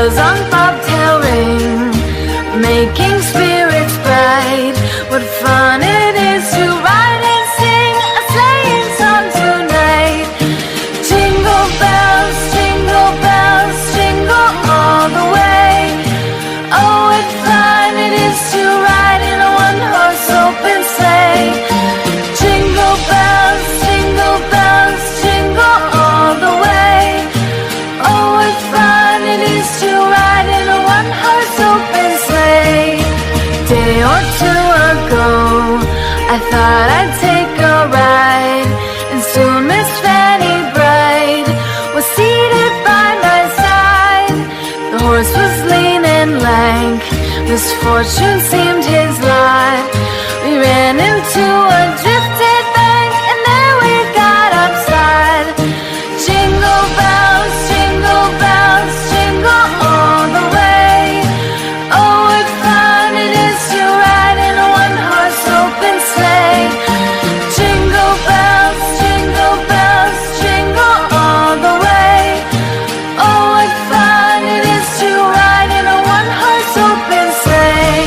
bells on bobtail ring, making spirits bright. What fun it is to ride and sing a sleighing song tonight. Jingle bells, jingle all the way. Oh, what fun it is to ride in a one-horse open sleigh. Jingle bells, jingle all the way. Oh, what fun it is to ride in a one-horse open sleigh. Day or two ago, I thought I'd take a ride, and soon Miss Fanny Bright was seated by my side. The horse was lean and lank, misfortune seemed his lot. We ran into a drifted bank, and there we got upside. Jingle bells, jingle all the way. Oh, what fun it is to ride in a one-horse open sleigh. Jingle bells, jingle all the way. Oh, what fun it is to ride in a one-horse open sleigh.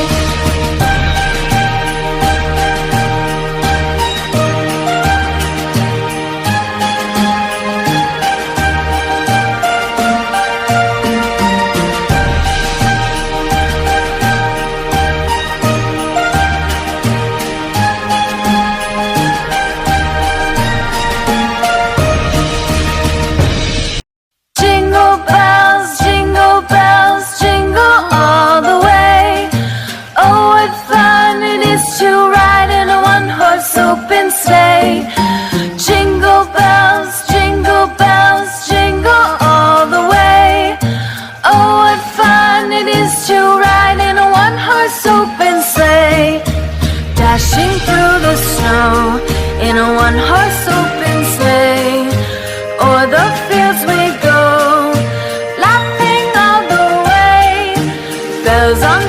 Jingle bells, jingle all the way. Oh, what fun it is to ride in a one-horse open sleigh. Jingle bells, jingle all the way. Oh, what fun it is to ride in a one-horse open sleigh. Dashing through the snow in a one-horse open sleigh. O'er the fields we go, laughing all the way. Bells on